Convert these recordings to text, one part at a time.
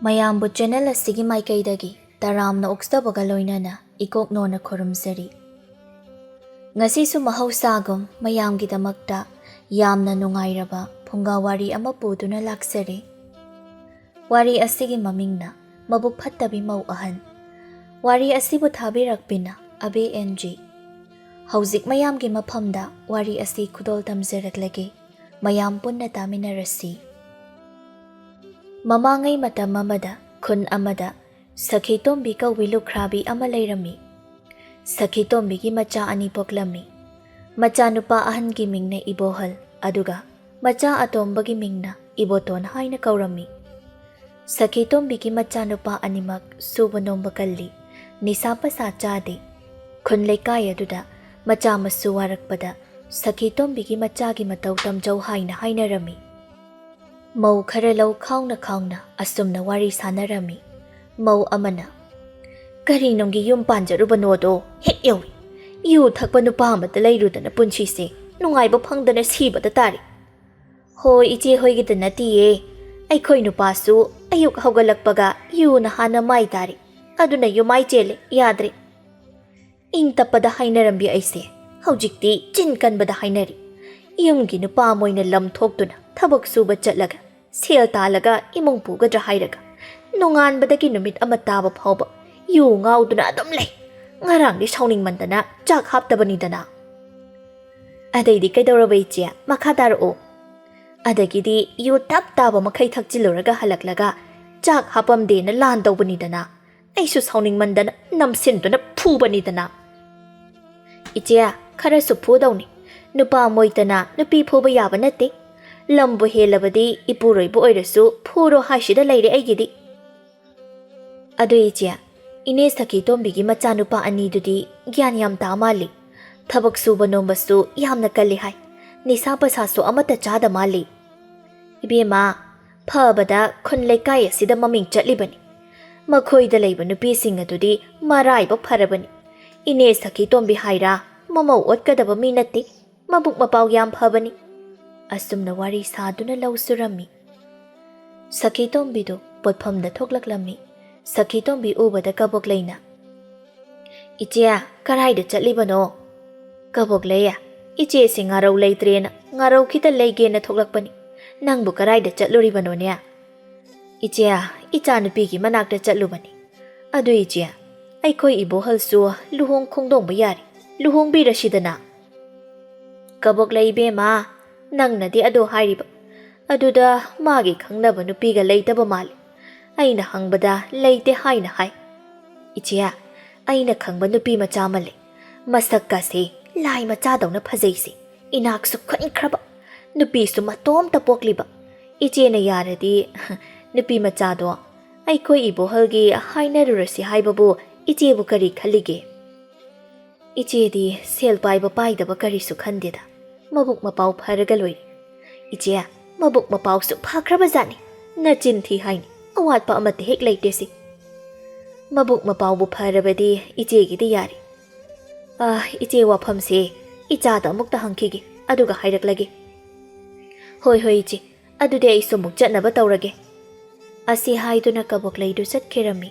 ꯃꯌꯥꯝꯕꯨ ꯆꯦꯅꯦꯜ ꯑꯁꯤꯒꯤ ꯃꯥꯏꯀꯩꯗꯒꯤ ꯇꯔꯥꯝꯅ ꯑꯣꯛꯆꯕꯒ ꯂꯣꯏꯅꯅ ꯏꯀꯣꯛꯅꯣꯅ ꯈꯨꯔꯨꯝꯖꯔꯤ꯫ ꯉꯁꯤꯁꯨ ꯃꯍꯧꯁꯥꯒꯨꯝ ꯃꯌꯥꯝꯒꯤꯗꯃꯛꯇ ꯌꯥꯝꯅ ꯅꯨꯡꯉꯥꯏꯔꯕ ꯐꯨꯡꯒꯥ ꯋꯥꯔꯤ ꯑꯃ ꯄꯨꯗꯨꯅ ꯂꯥꯛꯆꯔꯤ꯫ ꯋꯥꯔꯤ ꯑꯁꯤꯒꯤ ꯃꯃꯤꯡꯅ ꯃꯕꯨꯛ ꯐꯠꯇꯕꯤ ꯃꯧ ꯑꯍꯟ꯫ ꯋꯥꯔꯤ ꯑꯁꯤꯕꯨ ꯊꯥꯕꯤꯔꯛꯄꯤꯅ ꯑꯕꯦ NG꯫ ꯍꯧꯖꯤꯛ ꯃꯌꯥꯝꯒꯤ ꯃꯐꯝꯗ ꯋꯥꯔꯤ ꯑꯁꯤ ꯈꯨꯗꯣꯜ ꯇꯝꯖꯔꯛꯂꯒꯦ꯫ ꯃꯌꯥꯝ ꯄꯨꯟꯅ ꯇꯥꯃꯤꯟꯅꯔꯁꯤ꯫ ꯃꯃꯥꯡꯉꯩ ꯃꯇꯝ ꯑꯃꯗ ꯈꯨꯟ ꯑꯃꯗ ꯁꯈꯤꯇꯣꯝꯕꯤ ꯀꯧꯕꯤ ꯂꯨꯈ꯭ꯔꯥꯕꯤ ꯑꯃ ꯂꯩꯔꯝꯃꯤ꯫ ꯁꯈꯤꯇꯣꯝꯕꯤꯒꯤ ꯃꯆꯥ ꯑꯅꯤ ꯄꯣꯛꯂꯝꯃꯤ꯫ ꯃꯆꯥꯅꯨꯄꯥ ꯑꯍꯟꯒꯤ ꯃꯤꯡꯅ ꯏꯕꯣꯍꯜ ꯑꯗꯨꯒ ꯃꯆꯥ ꯑꯇꯣꯝꯕꯒꯤ ꯃꯤꯡꯅ ꯏꯕꯣꯇꯣꯟ ꯍꯥꯏꯅ ꯀꯧꯔꯝꯃꯤ꯫ ꯁꯈꯤꯇꯣꯝꯕꯤꯒꯤ ꯃꯆꯥꯅꯨꯄꯥ ꯑꯅꯤꯃꯛ ꯁꯨꯕ ꯅꯣꯝꯕ ꯀꯜꯂꯤ, ꯅꯤꯁꯥ ꯄꯁꯥ ꯆꯥꯗꯦ꯫ ꯈꯨꯟ ꯂꯩꯀꯥꯏ ꯑꯗꯨꯗ ꯃꯆꯥ ꯃꯁꯨ ꯋꯥꯔꯛꯄꯗ ꯁꯈꯤꯇꯣꯝꯕꯤꯒꯤ ꯃꯆꯥꯒꯤ ꯃꯇꯧ ꯇꯝꯖꯧ ꯍꯥꯏꯅ ꯍꯥꯏꯅꯔꯝꯃꯤ꯫ ꯃꯧ ꯈꯔ ꯂꯧ ꯈꯥꯎꯅ ꯈꯥꯎꯅ ꯑꯁꯨꯝꯅ ꯋꯥꯔꯤ ꯁꯥꯟꯅꯔꯝꯃꯤ꯫ ꯃꯧ ꯑꯃꯅ "ꯀꯔꯤꯅꯨꯡꯒꯤ ꯌꯨꯝ ꯄꯥꯟꯖꯔꯨꯕꯅꯣꯗꯣ ꯍꯦꯛ ꯌꯧꯏ꯫ ꯌꯨ ꯊꯛꯄ ꯅꯨꯄꯥ ꯑꯃꯇ ꯂꯩꯔꯨꯗꯅ ꯄꯨꯟꯁꯤꯁꯦ ꯅꯨꯡꯉꯥꯏꯕ ꯐꯪꯗꯅ ꯁꯤꯕꯗ ꯇꯥꯔꯤ꯫ ꯍꯣꯏ ꯏꯆꯦ ꯍꯣꯏꯒꯤꯗ ꯅꯠꯇꯤꯌꯦ, ꯑꯩꯈꯣꯏ ꯅꯨꯄꯥꯁꯨ ꯑꯌꯨꯛ ꯍꯧꯒꯠꯂꯛꯄꯒ ꯌꯨꯅ ꯍꯥꯟꯅ ꯃꯥꯏ ꯇꯥꯔꯤ, ꯑꯗꯨꯅ ꯌꯨꯃꯥꯏ ꯆꯦꯜꯂꯦ, ꯌꯥꯗ꯭ꯔꯦ꯫ ꯏꯪ ꯇꯞꯄꯗ ꯍꯥꯏꯅꯔꯝꯕꯤ ꯑꯩꯁꯦ ꯍꯧꯖꯤꯛꯇꯤ ꯆꯤꯟ ꯀꯟꯕꯗ ꯍꯥꯏꯅꯔꯤ꯫ ꯌꯨꯝꯒꯤ ꯅꯨꯄꯥ ꯃꯣꯏꯅ ꯂꯝ ꯊꯣꯛꯇꯨꯅ ꯊꯕꯛ ꯁꯨꯕ ꯆꯠꯂꯒ ꯁꯦꯜ ꯇꯥꯜꯂꯒ ꯏꯃꯨꯡ ꯄꯨꯒꯗ꯭ꯔꯥ ꯍꯥꯏꯔꯒ ꯅꯣꯡꯉꯥꯟꯕꯗꯒꯤ ꯅꯨꯃꯤꯠ ꯑꯃ ꯇꯥꯕ ꯐꯥꯎꯕ ꯌꯨ ꯉꯥꯎꯗꯨꯅ ꯑꯗꯨꯝ ꯂꯩ꯫ ꯉꯔꯥꯡꯗꯤ ꯁꯥꯎꯅꯤꯡꯃꯟꯗꯅ ꯆꯥꯛ ꯍꯥꯞꯇꯕꯅꯤꯗꯅ." "ꯑꯗꯩꯗꯤ ꯀꯩꯗꯧꯔꯕ ꯏꯆꯦ? ꯃꯈꯥ ꯇꯥꯔꯛꯑꯣ." "ꯑꯗꯒꯤꯗꯤ ꯌꯨ ꯇꯞ ꯇꯥꯕ ꯃꯈꯩ ꯊꯛꯆꯤꯜꯂꯨꯔꯒ ꯍꯜꯂꯛꯂꯒ ꯆꯥꯛ ꯍꯥꯞꯄꯝꯗꯦꯅ ꯂꯥꯟ ꯇꯧꯕꯅꯤꯗꯅ꯫ ꯑꯩꯁꯨ ꯁꯥꯎꯅꯤꯡꯃꯟꯗꯅ ꯅꯝꯁꯤꯟꯗꯨꯅ ꯐꯨꯕꯅꯤꯗꯅ." "ꯏꯆꯦ ꯈꯔꯁꯨ ꯐꯨꯗꯧꯅꯤ. ꯅꯨꯄꯥ ꯃꯣꯏꯇꯅ ꯅꯨꯄꯤ ꯐꯨꯕ ꯌꯥꯕ ꯅꯠꯇꯦ. ꯂꯝꯕꯨ ꯍꯦꯜꯂꯕꯗꯤ ꯏꯄꯨꯔꯣꯏꯕ ꯑꯣꯏꯔꯁꯨ ꯐꯨꯔꯣ ꯍꯥꯏꯁꯤꯗ ꯂꯩꯔꯦ ꯑꯩꯒꯤꯗꯤ." "ꯑꯗꯨ ꯏꯆꯦ, ꯏꯅꯦ ꯁꯈꯤꯇꯣꯝꯕꯤꯒꯤ ꯃꯆꯥꯅꯨꯄꯥ ꯑꯅꯤꯗꯨꯗꯤ ꯒ꯭ꯌꯥꯟ ꯌꯥꯝ ꯇꯥ ꯃꯥꯜꯂꯤ. ꯊꯕꯛ ꯁꯨꯕ ꯅꯣꯝꯕꯁꯨ ꯌꯥꯝꯅ ꯀꯜꯂꯤ ꯍꯥꯏ. ꯅꯤꯁꯥ ꯄꯁꯥꯁꯨ ꯑꯃꯠꯇ ꯆꯥꯗ ꯃꯥꯜꯂꯤ." "ꯏꯕꯦꯝꯃ, ꯐꯕꯗ ꯈꯨꯟ ꯂꯩꯀꯥꯏ ꯑꯁꯤꯗ ꯃꯃꯤꯡ ꯆꯠꯂꯤꯕꯅꯤ. ꯃꯈꯣꯏꯗ ꯂꯩꯕ ꯅꯨꯄꯤꯁꯤꯡ ꯑꯗꯨꯗꯤ ꯃꯔꯥꯏꯕꯛ ꯐꯔꯕꯅꯤ. ꯏꯅꯦ ꯁꯈꯤꯇꯣꯝꯕꯤ ꯍꯥꯏꯔꯥ ꯃꯃꯧ ꯑꯣꯠꯀꯗꯕ ꯃꯤ ꯅꯠꯇꯦ. ꯃꯕꯨꯛ ꯃꯄꯥꯎ ꯌꯥꯝ ꯐꯕꯅꯤ." ꯑꯁꯨꯝꯅ ꯋꯥꯔꯤ ꯁꯥꯗꯨꯅ ꯂꯧ ꯁꯨꯔꯝꯃꯤ꯫ ꯁꯈꯤꯇꯣꯝꯕꯤꯗꯨ ꯄꯣꯠꯐꯝꯗ ꯊꯣꯛꯂꯛꯂꯝꯃꯤ꯫ ꯁꯈꯤꯇꯣꯝꯕꯤ ꯎꯕꯗ ꯀꯕꯣꯛꯂꯩꯅ "ꯏꯆꯦ ꯀꯔꯥꯏꯗ ꯆꯠꯂꯤꯕꯅꯣ?" "ꯀꯕꯣꯛꯂꯩ, ꯏꯆꯦꯁꯤ ꯉꯥꯔꯧ ꯂꯩꯇ꯭ꯔꯦꯅ ꯉꯥꯔꯧ ꯈꯤꯇ ꯂꯩꯒꯦꯅ ꯊꯣꯛꯂꯛꯄꯅꯤ. ꯅꯪꯕꯨ ꯀꯔꯥꯏꯗ ꯆꯠꯂꯨꯔꯤꯕꯅꯣꯅꯦ?" "ꯏꯆꯦ, ꯏꯆꯥꯅꯨꯄꯤꯒꯤ ꯃꯅꯥꯛꯇ ꯆꯠꯂꯨꯕꯅꯤ. ꯑꯗꯨ ꯏꯆꯦ, ꯑꯩꯈꯣꯏ ꯏꯕꯣꯍꯜꯁꯨ ꯂꯨꯍꯣꯡ ꯈꯣꯡꯗꯣꯡꯕ ꯌꯥꯔꯤ. ꯂꯨꯍꯣꯡꯕꯤꯔꯁꯤꯗꯅ." "ꯀꯕꯣꯛꯂꯩ ꯏꯕꯦꯝꯃ, ꯅꯪꯅꯗꯤ ꯑꯗꯣ ꯍꯥꯏꯔꯤꯕ. ꯑꯗꯨꯗ ꯃꯥꯒꯤ ꯈꯪꯅꯕ ꯅꯨꯄꯤꯒ ꯂꯩꯇꯕ ꯃꯥꯜꯂꯤ. ꯑꯩꯅ ꯍꯪꯕꯗ ꯂꯩꯇꯦ ꯍꯥꯏꯅ ꯍꯥꯏ." "ꯏꯆꯦ, ꯑꯩꯅ ꯈꯪꯕ ꯅꯨꯄꯤ ꯃꯆꯥ ꯑꯃ ꯂꯩ. ꯃꯁꯛꯀꯁꯦ ꯂꯥꯏ ꯃꯆꯥꯗꯧꯅ ꯐꯖꯩꯁꯦ. ꯏꯅꯥꯛꯁꯨ ꯈꯨꯟꯈ꯭ꯔꯕ. ꯅꯨꯄꯤꯁꯨ ꯃꯇꯣꯝꯇ ꯄꯣꯛꯂꯤꯕ. ꯏꯆꯦꯅ ꯌꯥꯔꯗꯤ ꯅꯨꯄꯤ ꯃꯆꯥꯗꯣ ꯑꯩꯈꯣই ꯏꯕꯣꯍꯜꯒꯤ ꯍꯥꯏꯅꯔꯨꯔꯁꯤ ꯍꯥꯏꯕꯕꯨ ꯏꯆꯦꯕꯨ ꯀꯔꯤ ꯈꯜꯂꯤꯒꯦ?" "ꯏꯆꯦꯗꯤ ꯁꯦꯜ ꯄꯥꯏꯕ ꯄꯥꯏꯗꯕ ꯀꯔꯤꯁꯨ ꯈꯟꯗꯦꯗ. ꯃꯕꯨꯛ ꯃꯄꯥꯎ ꯐꯔꯒ ꯂꯣꯏꯔꯦ." "ꯏꯆꯦ, ꯃꯕꯨꯛ ꯃꯄꯥꯎꯁꯨ ꯐꯈ꯭ꯔꯕꯖꯥꯠꯅꯤ. ꯅꯆꯤꯟ ꯊꯤ ꯍꯥꯏꯅꯤ. ꯑꯋꯥꯠꯄ ꯑꯃꯠꯇ ꯍꯦꯛ ꯂꯩꯇꯦ ꯁꯤ." "ꯃꯕꯨꯛ ꯃꯄꯥꯎꯕꯨ ꯐꯔꯕꯗꯤ ꯏꯆꯦꯒꯤꯗꯤ ꯌꯥꯔꯤ. ꯏꯆꯦ ꯋꯥꯐꯝꯁꯦ ꯏꯆꯥꯗ ꯑꯃꯨꯛꯇ ꯍꯪꯈꯤꯒꯦ, ꯑꯗꯨꯒ ꯍꯥꯏꯔꯛꯂꯒꯦ." "ꯍꯣꯏ ꯍꯣꯏ ꯏꯆꯦ, ꯑꯗꯨꯗꯤ ꯑꯩꯁꯨ ꯑꯃꯨꯛ ꯆꯠꯅꯕ ꯇꯧꯔꯒꯦ." ꯑꯁꯤ ꯍꯥꯏꯗꯨꯅ ꯀꯕꯣꯛꯂꯩꯗꯨ ꯆꯠꯈꯤꯔꯝꯃꯤ꯫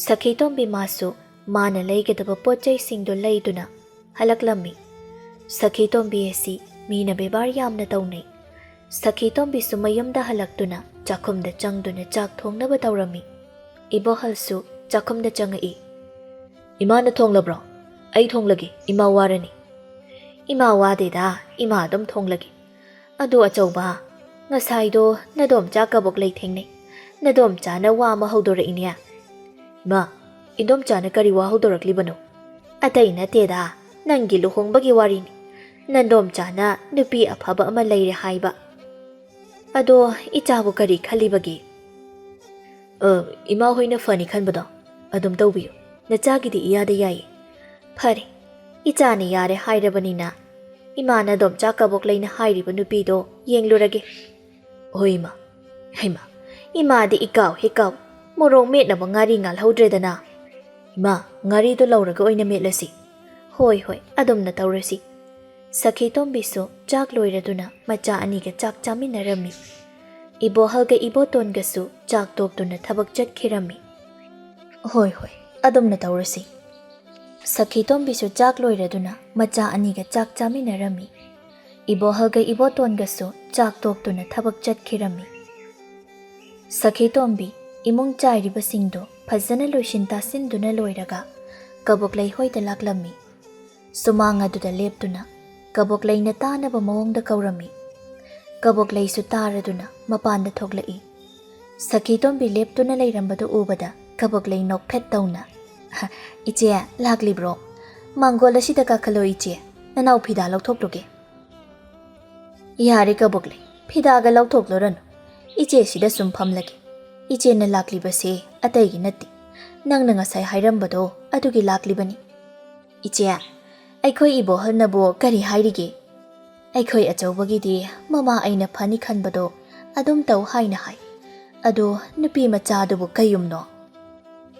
ꯁꯈꯤꯇꯣꯝꯕꯤ ꯃꯥꯁꯨ ꯃꯥꯅ ꯂꯩꯒꯗꯕ ꯄꯣꯠꯆꯩꯁꯤꯡꯗꯨ ꯂꯩꯗꯨꯅ ꯍꯜꯂꯛꯂꯝꯃꯤ꯫ ꯁꯈꯤꯇꯣꯝꯕꯤ ꯑꯁꯤ ꯃꯤꯅ ꯕꯦꯕꯥꯔ ꯌꯥꯝꯅ ꯇꯧꯅꯩ꯫ ꯁꯈꯤꯇꯣꯝꯕꯤꯁꯨ ꯃꯌꯨꯝꯗ ꯍꯜꯂꯛꯇꯨꯅ ꯆꯥꯛꯈꯨꯝꯗ ꯆꯪꯗꯨꯅ ꯆꯥꯛ ꯊꯣꯡꯅꯕ ꯇꯧꯔꯝꯃꯤ꯫ ꯏꯕꯣꯍꯜꯁꯨ ꯆꯥꯛꯈꯨꯝꯗ ꯆꯪꯉꯛꯏ꯫ "ꯏꯃꯥꯅ ꯊꯣꯡꯂꯕ꯭ꯔꯣ? ꯑꯩ ꯊꯣꯡꯂꯒꯦ, ꯏꯃꯥ ꯋꯥꯔꯅꯤ." "ꯏꯃꯥ ꯋꯥꯗꯦꯗ, ꯏꯃꯥ ꯑꯗꯨꯝ ꯊꯣꯡꯂꯒꯦ. ꯑꯗꯨ ꯑꯆꯧꯕ, ꯉꯁꯥꯏꯗꯣ ꯅꯗꯣꯝꯆꯥ ꯀꯕꯣꯛꯂꯩ ꯊꯦꯡꯅꯩ. ꯅꯗꯣꯝꯆꯥꯅ ꯋꯥ ꯑꯃ ꯍꯧꯗꯣꯔꯛꯏꯅꯦ." "ꯏꯃꯥ, ꯏꯟꯗꯣꯝꯆꯥꯅ ꯀꯔꯤ ꯋꯥ ꯍꯧꯗꯣꯔꯛꯂꯤꯕꯅꯣ?" "ꯑꯇꯩ ꯅꯠꯇꯦꯗ, ꯅꯪꯒꯤ ꯂꯨꯍꯣꯡꯕꯒꯤ ꯋꯥꯔꯤꯅꯤ. ꯅꯟꯗꯣꯝꯆꯥꯅ ꯅꯨꯄꯤ ꯑꯐꯕ ꯑꯃ ꯂꯩꯔꯦ ꯍꯥꯏꯕ. ꯑꯗꯣ ꯏꯆꯥꯕꯨ ꯀꯔꯤ ꯈꯜꯂꯤꯕꯒꯦ?" "ꯏꯃꯥ ꯍꯣꯏꯅ ꯐꯅꯤ ꯈꯟꯕꯗꯣ ꯑꯗꯨꯝ ꯇꯧꯕꯤꯌꯨ. ꯅꯆꯥꯒꯤꯗꯤ ꯏꯌꯥꯗ ꯌꯥꯏꯌꯦ." "ꯐꯔꯦ, ꯏꯆꯥꯅ ꯌꯥꯔꯦ ꯍꯥꯏꯔꯕꯅꯤꯅ ꯏꯃꯥꯅ ꯅꯗꯣꯝꯆꯥ ꯀꯕꯣꯛꯂꯩꯅ ꯍꯥꯏꯔꯤꯕ ꯅꯨꯄꯤꯗꯣ ꯌꯦꯡꯂꯨꯔꯒꯦ." "ꯍꯣꯏ ꯏꯃꯥ." "ꯍꯩꯃꯥ, ꯏꯃꯥꯗꯤ ꯏꯀꯥꯎ ꯍꯦꯛ ꯃꯣꯔꯣꯛ ꯃꯦꯠꯅꯕ ꯉꯥꯔꯤ ꯉꯥꯜꯍꯧꯗ꯭ꯔꯦꯗꯅ." "ꯏꯃꯥ, ꯉꯥꯔꯤꯗꯣ ꯂꯧꯔꯒ ꯑꯣꯏꯅ ꯃꯦꯠꯂꯁꯤ." "ꯍꯣꯏ ꯍꯣꯏ, ꯑꯗꯨꯝꯅ ꯇꯧꯔꯁꯤ." ꯁꯈꯤꯇꯣꯝꯕꯤꯁꯨ ꯆꯥꯛ ꯂꯣꯏꯔꯗꯨꯅ ꯃꯆꯥ ꯑꯅꯤꯒ ꯆꯥꯛ ꯆꯥꯃꯤꯟꯅꯔꯝꯃꯤ꯫ Ibohalga ibotongasu chak toktuna thabak chatkirami. Hoi hoi, adumna taurasi. Sakhitombisu chak loiraduna macha aniga chak chaminarami. Ibohalga ibotongasu chak toktuna thabak chatkirami. Sakhitombi imung chairibasingdo phajana loisin tasinduna loiraga kaboklai hoida laklami. Sumanga duda leptuna kaboklai na tanaba mawongda kaurami. Kaboklai su taraduna mapanda thoglai. Sakhitombi leptuna leirambadu ubada kaboklai nokphet tauna. Iche laklibro. Mangola sida kakhalo iche. Nanau phida lauthokloge. Yare kaboklai. Phidaga lauthokloran. Iche sida sum phamlagi. Iche na laklibase ataigi natti. Nang ngasai hairambado adugi laklibani. Iche aikhoi ibohal nabo kari hairige. Aikhoi achawbagidi mama aina phani khanbado adum taw haina hai. Ado nupi macha dubu kayumno.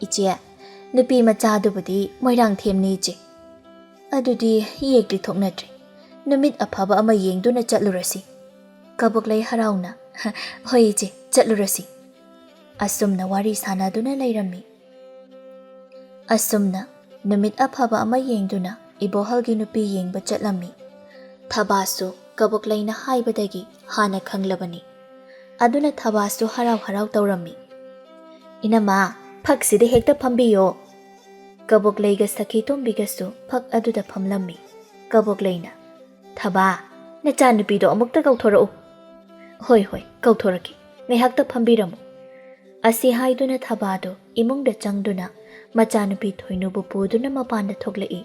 Iche nupi macha dubudi moirang themni iche. Adudi yekli thoknatri. Numit aphaba ama yengduna chatlurasi. Kaboklai harauna. Hoi iche chatlurasi. Asumna wari sanaduna lairami. Asumna numit aphaba ama yengduna ibohalgi nupi yengba chatlami. Thabasu kaboklaina haibadagi hana khanglabani. Aduna thabasu harau harau taurami. Inama phaksidi hekta phambiyo. Kaboklaiga Sakhitombigasu phak aduda phamlami. Kaboklaina thaba nacha nupido amukta kauthorau. Hoi hoi kauthoraki. Ngaihakta phambiramu. Asi haiduna thabado imungda changduna machanupi thoinubu puduna mapanda thoglai.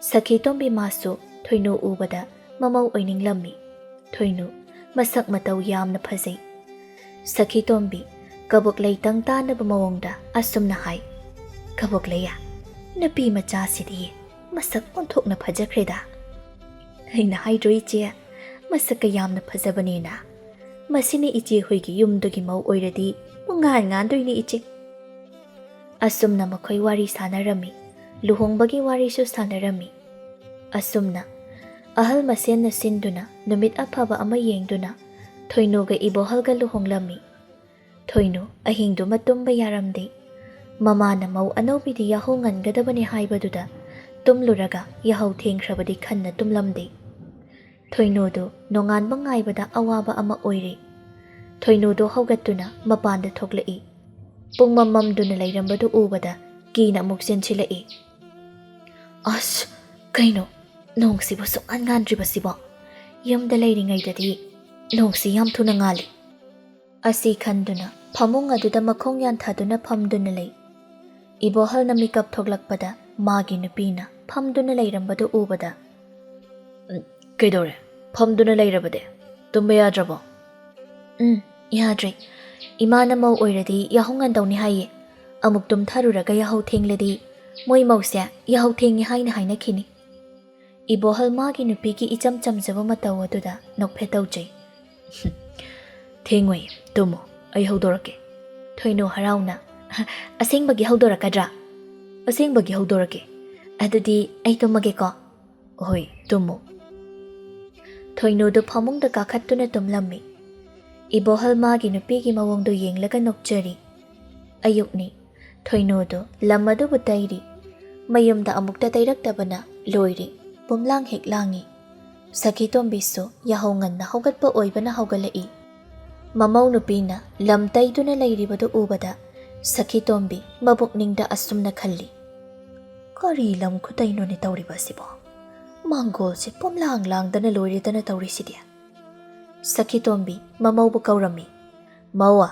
Sakhitombi masu thoinu ubada mamau oininglammi. Thoinu masak matau yamna phajai. Sakhitombi kaboklai tangtanaba mawongda asumna hai. Kaboklaya nupi macha sidi masak onthokna phajakreda. Aina haidro iche masaka yamna phajabanina. Masini iche hoigi yumdugi mau oiradi mungan ngandoini iche. Asumna makhoi wari sanarami. Luhongbagi wari su sanarami. Asumna ahal masenna sinduna numit aphaba ama yengduna thoinuga ibohalga luhonglami. Thoinu ahingdu matumba yaramde. Mamana mau anobidi yaho ngangadabani haibaduda tumluraga yahau thengkhrabadi khanna tumlamde. Thoinudu nonganba ngaibada awaba ama oire. Thoinudu haugatuna mapanda thoklai. Pungmamamduna lairambadu ubada kina amuk senchilai. As kaino nongsibo sungan ngandribasibo. Yumda lairingaidadi nongsi yam thuna ngali. Asi khanduna phamung aduda makhong yanthaduna phamduna lai. Ibohal na mikap thoglakpada magi nupina phamduna lairambadu ubada. Kaidore phamduna lairabade tumba yadrabo. Yadre. Imana mau oiradi yahongan dawni haye. Amuk tumtharuraga yahau thengladi moi mause yahau thengi haina haina khini. Ibohal magi nupiki icham chamjaba mataw aduda nokphe tawjai. Thengoi tumo ai haudorake. Thoino harauna asengbagi haudorakadra. Asengbagi haudorake. Adudi ai tumage ko. Hoi tumo. Thoino do phamungda kakhattuna tumlammi. Ibohal magi nupigi mawongdo yenglaga nokchari. Ayukni thoinodo lamadu butairi. Mayumda amukta tairaktabana loiri. Pumlang heklangi. Sakhitombisu yahongan na haugatpa oibana haugalai. Mamau nupina lam taiduna lairibadu ubada Sakhitombi mabukningda asumna khalli. Kari lam khutaino ni tauribasibo. Mangol se pumlang langdana loiridana taurisidia. Sakhitombi mamau bu kaurami. Mawa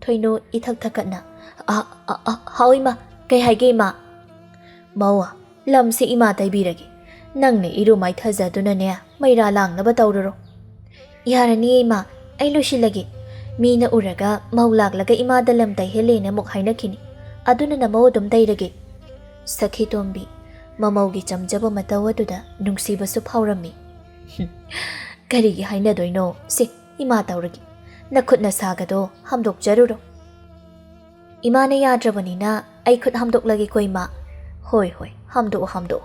thoino ithak thakatna. Hawi ma kai haige ma. Mawa lam se ima taibiragi. Nangne iru mai thajaduna ne maira langnaba tauraro. Yarani ima ai losilagi. Mina uraga maulaglaga ima dalam tai helena muk hainakini. Aduna na maudum tairage. Sakhitombi mamaugi chamjaba matawaduda nungsibasu phawrami. Karigi haina doino se ima tauragi. Nakhutna sagado hamdok jaruro. Imana yadrabanina ai khut hamdok lagi ko ima. Hoi hoi hamdo.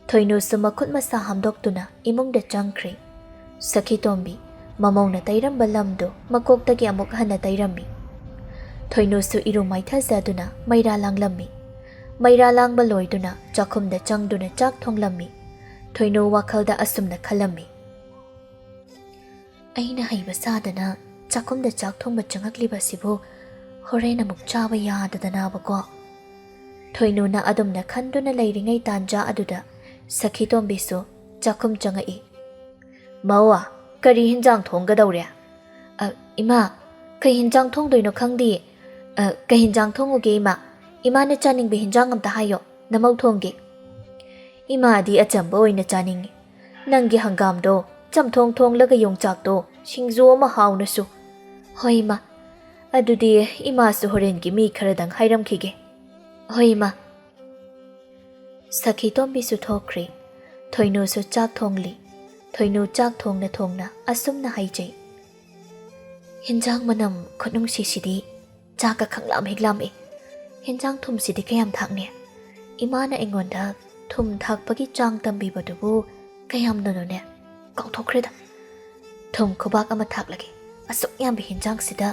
Thoinu suma khut masa hamdok tuna imungda changkri. Sakhitombi ꯃꯃꯧꯅ ꯇꯩꯔꯝꯕ ꯂꯝꯗꯨ ꯃꯀꯣꯛꯇꯒꯤ ꯑꯃꯨꯛ ꯍꯟꯅ ꯇꯩꯔꯝꯃꯤ꯫ ꯊꯣꯏꯅꯨꯁꯨ ꯏꯔꯨ ꯃꯥꯏꯊꯖꯗꯨꯅ ꯃꯩꯔꯥ ꯂꯥꯡꯂꯝꯃꯤ꯫ ꯃꯩꯔꯥ ꯂꯥꯡꯕ ꯂꯣꯏꯗꯨꯅ ꯆꯥꯛꯈꯨꯝꯗ ꯆꯪꯗꯨꯅ ꯆꯥꯛ ꯊꯣꯡꯂꯝꯃꯤ꯫ ꯊꯣꯏꯅꯨ ꯋꯥꯈꯜꯗ ꯑꯁꯨꯝꯅ ꯈꯜꯂꯝꯃꯤ꯫ ꯑꯩꯅ ꯍꯩꯕ ꯆꯥꯗꯅ ꯆꯥꯛꯈꯨꯝꯗ ꯆꯥꯛ ꯊꯣꯡꯕ ꯆꯪꯉꯛꯂꯤꯕꯁꯤꯕꯨ ꯍꯣꯔꯦꯟ ꯑꯃꯨꯛ ꯆꯥꯕ ꯌꯥꯗꯗꯅꯕꯀꯣ꯫ ꯊꯣꯏꯅꯨꯅ ꯑꯗꯨꯝꯅ ꯈꯟꯗꯨꯅ ꯂꯩꯔꯤꯉꯩ ꯇꯥꯟꯖꯥ ꯑꯗꯨꯗ ꯁꯈꯤꯇꯣꯝꯕꯤꯁꯨ ꯆꯥꯛꯈꯨꯝ ꯆꯪꯉꯛꯏ꯫ ꯃꯧ ꯀꯔꯤ ꯍꯤꯟꯖꯥꯡ ꯊꯣꯡꯒꯗꯧꯔꯦ? ꯏꯃꯥ ꯀꯩ ꯍꯤꯟꯖꯥꯡ ꯊꯣꯡꯗꯣꯏꯅꯣ ꯈꯪꯗꯤꯌꯦ꯫ ꯀꯩ ꯍꯤꯟꯖꯥꯡ ꯊꯣꯡꯉꯨꯒꯦ ꯏꯃꯥ? ꯏꯃꯥꯅ ꯆꯥꯅꯤꯡꯕ ꯍꯤꯟꯖꯥꯡ ꯑꯝꯇ ꯍꯥꯏꯌꯣ, ꯅꯃꯧ ꯊꯣꯡꯒꯦ꯫ ꯏꯃꯥꯗꯤ ꯑꯆꯝꯕ ꯑꯣꯏꯅ ꯆꯥꯅꯤꯡꯉꯤ꯫ ꯅꯪꯒꯤ ꯍꯪꯒꯥꯝꯗꯣ ꯆꯝꯊꯣꯡ ꯊꯣꯡꯂꯒ ꯌꯣꯡꯆꯥꯛꯇꯣ ꯁꯤꯡꯖꯨ ꯑꯃ ꯍꯥꯎꯅꯁꯨ꯫ ꯍꯣꯏ ꯏꯃꯥ, ꯑꯗꯨꯗꯤ ꯏꯃꯥꯁꯨ ꯍꯣꯔꯦꯟꯒꯤ ꯃꯤ ꯈꯔꯗꯪ ꯍꯥꯏꯔꯝꯈꯤꯒꯦ꯫ ꯍꯣꯏ ꯏꯃꯥ꯫ ꯁꯈꯤꯇꯣꯝꯕꯤꯁꯨ ꯊꯣꯛꯈ꯭ꯔꯦ꯫ ꯊꯣꯏꯅꯨꯁꯨ ꯆꯥꯛ ꯊꯣꯡꯂꯤ꯫ ꯊꯣꯏꯅꯨ ꯆꯥꯛ ꯊꯣꯡꯅ ꯊꯣꯡꯅ ꯑꯁꯨꯝꯅ ꯍꯥꯏꯖꯩ꯫ ꯍꯤꯟꯖꯥꯡ ꯃꯅꯝ ꯈꯨꯅꯨꯡꯁꯤꯁꯤꯗꯤ ꯆꯥꯛꯀ ꯈꯪꯂꯥꯝ ꯍꯦꯛ ꯂꯥꯝꯃꯤ꯫ ꯍꯤꯟꯖꯥꯡ ꯊꯨꯝꯁꯤꯗꯤ ꯀꯌꯥꯝ ꯊꯥꯛꯅꯤ? ꯏꯃꯥꯅ ꯑꯩꯉꯣꯟꯗ ꯊꯨꯝ ꯊꯥꯛꯄꯒꯤ ꯆꯥꯡ ꯇꯝꯕꯤꯕꯗꯨꯕꯨ ꯀꯌꯥꯝꯅꯅꯣꯅꯦ? ꯀꯥꯎꯊꯣꯛꯈ꯭ꯔꯦꯗ꯫ ꯊꯨꯝ ꯈꯨꯕꯥꯛ ꯑꯃ ꯊꯥꯛꯂꯒꯦ꯫ ꯑꯁꯨꯛ ꯌꯥꯝꯕ ꯍꯤꯟꯖꯥꯡꯁꯤꯗ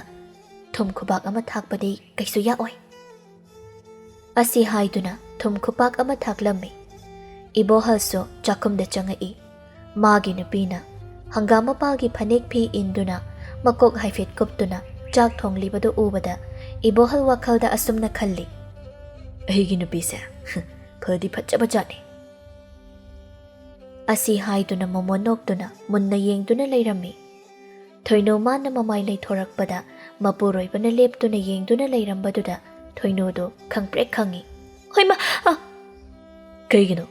ꯊꯨꯝ ꯈꯨꯕꯥꯛ ꯑꯃ ꯊꯥꯛꯄꯗꯤ ꯀꯩꯁꯨ ꯌꯥꯛꯑꯣꯏ꯫ ꯑꯁꯤ ꯍꯥꯏꯗꯨꯅ ꯊꯨꯝ ꯈꯨꯕꯥꯛ ꯑꯃ ꯊꯥꯛꯂꯝꯃꯤ꯫ ꯏꯕꯣꯍꯜꯁꯨ ꯆꯥꯛꯈꯨꯝꯗ ꯆꯪꯉꯛꯏ꯫ ꯃꯥꯒꯤ ꯅꯨꯄꯤꯅ ꯍꯪꯒꯥꯝ ꯃꯄꯥꯜꯒꯤ ꯐꯅꯦꯛ ꯐꯤ ꯏꯟꯗꯨꯅ ꯃꯀꯣꯛ ꯍꯥꯏꯐꯦꯠ ꯀꯨꯞꯇꯨꯅ ꯆꯥꯛ ꯊꯣꯡꯂꯤꯕꯗꯨ ꯎꯕꯗ ꯏꯕꯣꯍꯜ ꯋꯥꯈꯜꯗ ꯑꯁꯨꯝꯅ ꯈꯜꯂꯤ꯫ ꯑꯩꯒꯤ ꯅꯨꯄꯤꯁꯦ ꯐꯗꯤ ꯐꯖꯕꯖꯥꯠꯅꯤ꯫ ꯑꯁꯤ ꯍꯥꯏꯗꯨꯅ ꯃꯃꯣꯟ ꯅꯣꯛꯇꯨꯅ ꯃꯨꯟꯅ ꯌꯦꯡꯗꯨꯅ ꯂꯩꯔꯝꯃꯤ꯫ ꯊꯣꯏꯅꯨ ꯃꯥꯅ ꯃꯃꯥꯏ ꯂꯩꯊꯣꯔꯛꯄꯗ ꯃꯄꯨꯔꯣꯏꯕꯅ ꯂꯦꯞꯇꯨꯅ ꯌꯦꯡꯗꯨꯅ ꯂꯩꯔꯝꯕꯗꯨꯗ ꯊꯣꯏꯅꯨꯗꯨ ꯈꯪꯄ꯭ꯔꯦꯛ ꯈꯪꯉꯤ꯫ ꯍꯣꯏꯃꯥ! ꯀꯩꯒꯤꯅꯣ?